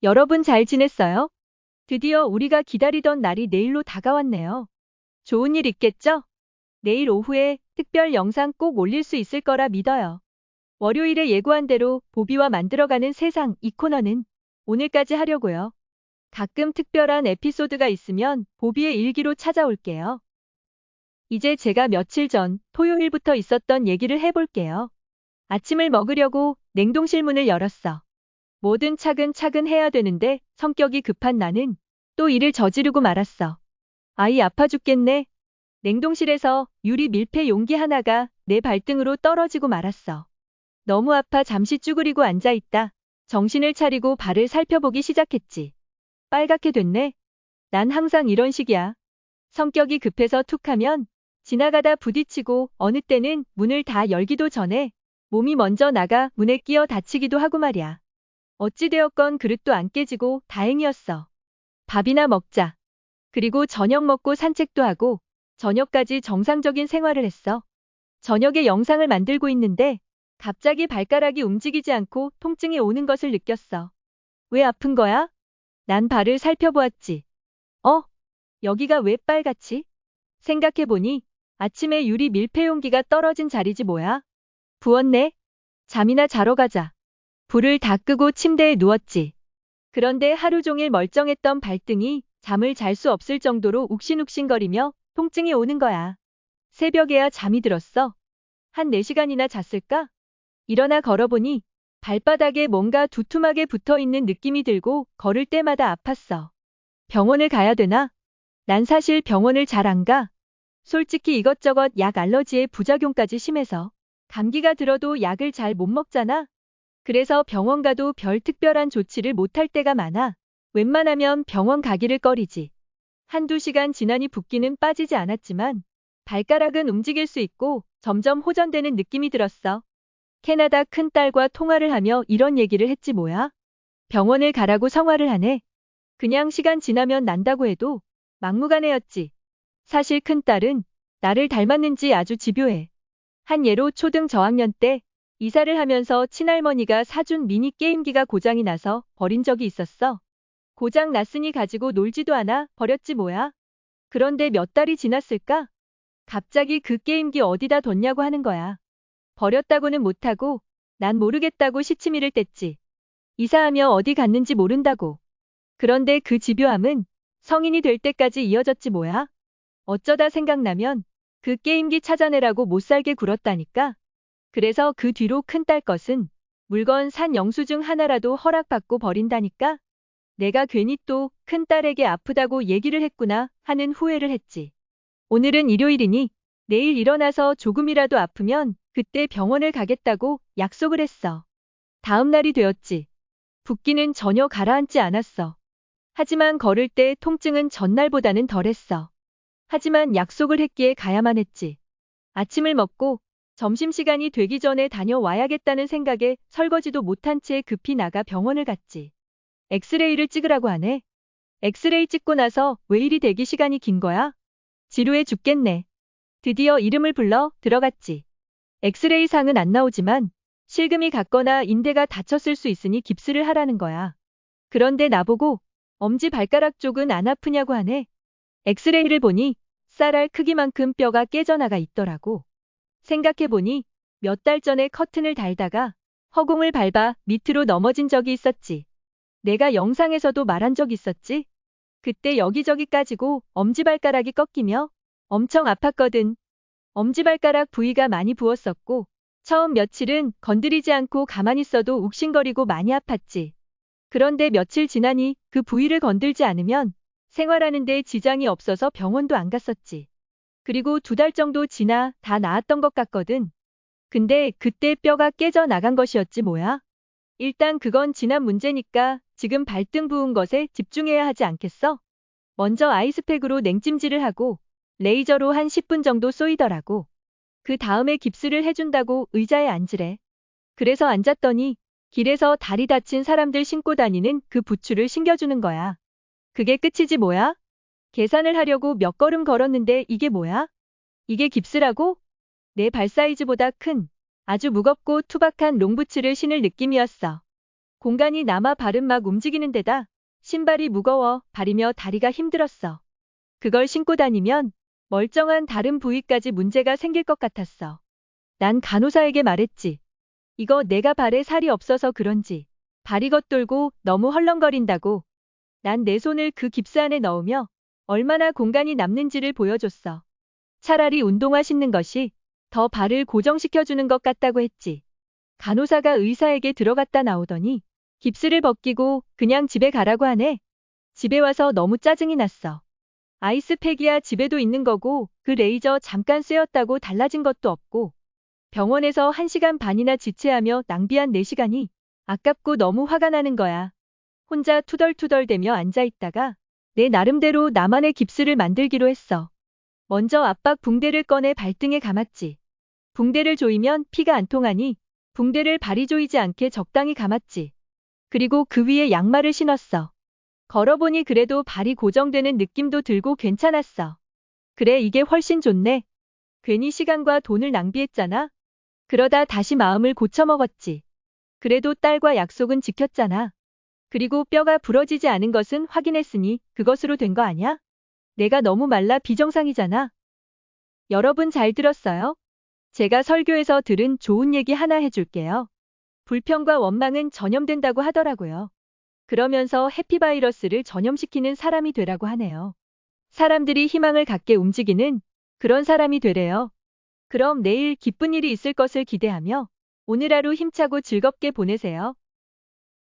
여러분 잘 지냈어요? 드디어 우리가 기다리던 날이 내일로 다가왔네요. 좋은 일 있겠죠? 내일 오후에 특별 영상 꼭 올릴 수 있을 거라 믿어요. 월요일에 예고한 대로 보비와 만들어가는 세상 이 코너는 오늘까지 하려고요. 가끔 특별한 에피소드가 있으면 보비의 일기로 찾아올게요. 이제 제가 며칠 전 토요일부터 있었던 얘기를 해볼게요. 아침을 먹으려고 냉동실 문을 열었어. 뭐든 차근차근 해야 되는데 성격이 급한 나는 또 일을 저지르고 말았어. 아이 아파 죽겠네. 냉동실에서 유리 밀폐 용기 하나가 내 발등으로 떨어지고 말았어. 너무 아파 잠시 쭈그리고 앉아있다. 정신을 차리고 발을 살펴보기 시작했지. 빨갛게 됐네. 난 항상 이런 식이야. 성격이 급해서 툭하면 지나가다 부딪히고 어느 때는 문을 다 열기도 전에 몸이 먼저 나가 문에 끼어 다치기도 하고 말이야. 어찌되었건 그릇도 안 깨지고 다행이었어. 밥이나 먹자. 그리고 저녁 먹고 산책도 하고 저녁까지 정상적인 생활을 했어. 저녁에 영상을 만들고 있는데 갑자기 발가락이 움직이지 않고 통증이 오는 것을 느꼈어. 왜 아픈 거야? 난 발을 살펴보았지. 어? 여기가 왜 빨갛지? 생각해보니 아침에 유리 밀폐 용기가 떨어진 자리지 뭐야? 부었네? 잠이나 자러 가자. 불을 다 끄고 침대에 누웠지. 그런데 하루 종일 멀쩡했던 발등이 잠을 잘 수 없을 정도로 욱신욱신거리며 통증이 오는 거야. 새벽에야 잠이 들었어. 한 4시간이나 잤을까? 일어나 걸어보니 발바닥에 뭔가 두툼하게 붙어있는 느낌이 들고 걸을 때마다 아팠어. 병원을 가야 되나? 난 사실 병원을 잘 안 가. 솔직히 이것저것 약 알러지의 부작용까지 심해서 감기가 들어도 약을 잘 못 먹잖아. 그래서 병원 가도 별 특별한 조치를 못할 때가 많아. 웬만하면 병원 가기를 꺼리지. 한두 시간 지나니 붓기는 빠지지 않았지만 발가락은 움직일 수 있고 점점 호전되는 느낌이 들었어. 캐나다 큰딸과 통화를 하며 이런 얘기를 했지 뭐야. 병원을 가라고 성화를 하네. 그냥 시간 지나면 난다고 해도 막무가내였지. 사실 큰딸은 나를 닮았는지 아주 집요해. 한 예로 초등 저학년 때 이사를 하면서 친할머니가 사준 미니 게임기가 고장이 나서 버린 적이 있었어. 고장 났으니 가지고 놀지도 않아 버렸지 뭐야. 그런데 몇 달이 지났을까? 갑자기 그 게임기 어디다 뒀냐고 하는 거야. 버렸다고는 못하고 난 모르겠다고 시치미를 뗐지. 이사하며 어디 갔는지 모른다고. 그런데 그 집요함은 성인이 될 때까지 이어졌지 뭐야. 어쩌다 생각나면 그 게임기 찾아내라고 못살게 굴었다니까. 그래서 그 뒤로 큰딸 것은 물건 산 영수증 하나라도 허락받고 버린다니까. 내가 괜히 또 큰딸에게 아프다고 얘기를 했구나 하는 후회를 했지. 오늘은 일요일이니 내일 일어나서 조금이라도 아프면 그때 병원을 가겠다고 약속을 했어. 다음 날이 되었지. 붓기는 전혀 가라앉지 않았어. 하지만 걸을 때 통증은 전날보다는 덜했어. 하지만 약속을 했기에 가야만 했지. 아침을 먹고 점심시간이 되기 전에 다녀와야겠다는 생각에 설거지도 못한 채 급히 나가 병원을 갔지. 엑스레이를 찍으라고 하네. 엑스레이 찍고 나서 왜 이리 대기 시간이 긴 거야? 지루해 죽겠네. 드디어 이름을 불러 들어갔지. 엑스레이 상은 안 나오지만 실금이 갔거나 인대가 다쳤을 수 있으니 깁스를 하라는 거야. 그런데 나보고 엄지발가락 쪽은 안 아프냐고 하네. 엑스레이를 보니 쌀알 크기만큼 뼈가 깨져나가 있더라고. 생각해보니 몇 달 전에 커튼을 달다가 허공을 밟아 밑으로 넘어진 적이 있었지. 내가 영상에서도 말한 적 있었지? 그때 여기저기 까지고 엄지발가락이 꺾이며 엄청 아팠거든. 엄지발가락 부위가 많이 부었었고 처음 며칠은 건드리지 않고 가만히 있어도 욱신거리고 많이 아팠지. 그런데 며칠 지나니 그 부위를 건들지 않으면 생활하는 데 지장이 없어서 병원도 안 갔었지. 그리고 2달 정도 지나 다 나았던 것 같거든. 근데 그때 뼈가 깨져 나간 것이었지 뭐야. 일단 그건 지난 문제니까 지금 발등 부은 것에 집중해야 하지 않겠어? 먼저 아이스팩으로 냉찜질을 하고 레이저로 한 10분 정도 쏘이더라고. 그 다음에 깁스를 해준다고 의자에 앉으래. 그래서 앉았더니 길에서 다리 다친 사람들 신고 다니는 그 부츠를 신겨주는 거야. 그게 끝이지 뭐야? 계산을 하려고 몇 걸음 걸었는데 이게 뭐야? 이게 깁스라고? 내 발 사이즈보다 큰 아주 무겁고 투박한 롱부츠를 신을 느낌이었어. 공간이 남아 발은 막 움직이는 데다 신발이 무거워 발이며 다리가 힘들었어. 그걸 신고 다니면 멀쩡한 다른 부위까지 문제가 생길 것 같았어. 난 간호사에게 말했지. 이거 내가 발에 살이 없어서 그런지 발이 겉돌고 너무 헐렁거린다고. 난 내 손을 그 깁스 안에 넣으며 얼마나 공간이 남는지를 보여줬어. 차라리 운동화 신는 것이 더 발을 고정시켜주는 것 같다고 했지. 간호사가 의사에게 들어갔다 나오더니 깁스를 벗기고 그냥 집에 가라고 하네. 집에 와서 너무 짜증이 났어. 아이스팩이야 집에도 있는 거고 그 레이저 잠깐 쐬었다고 달라진 것도 없고 병원에서 1시간 반이나 지체하며 낭비한 4시간이 아깝고 너무 화가 나는 거야. 혼자 투덜투덜대며 앉아있다가 내 나름대로 나만의 깁스를 만들기로 했어. 먼저 압박 붕대를 꺼내 발등에 감았지. 붕대를 조이면 피가 안 통하니 붕대를 발이 조이지 않게 적당히 감았지. 그리고 그 위에 양말을 신었어. 걸어보니 그래도 발이 고정되는 느낌도 들고 괜찮았어. 그래, 이게 훨씬 좋네. 괜히 시간과 돈을 낭비했잖아. 그러다 다시 마음을 고쳐먹었지. 그래도 딸과 약속은 지켰잖아. 그리고 뼈가 부러지지 않은 것은 확인했으니 그것으로 된 거 아냐? 내가 너무 말라 비정상이잖아. 여러분 잘 들었어요? 제가 설교에서 들은 좋은 얘기 하나 해줄게요. 불평과 원망은 전염된다고 하더라고요. 그러면서 해피바이러스를 전염시키는 사람이 되라고 하네요. 사람들이 희망을 갖게 움직이는 그런 사람이 되래요. 그럼 내일 기쁜 일이 있을 것을 기대하며 오늘 하루 힘차고 즐겁게 보내세요.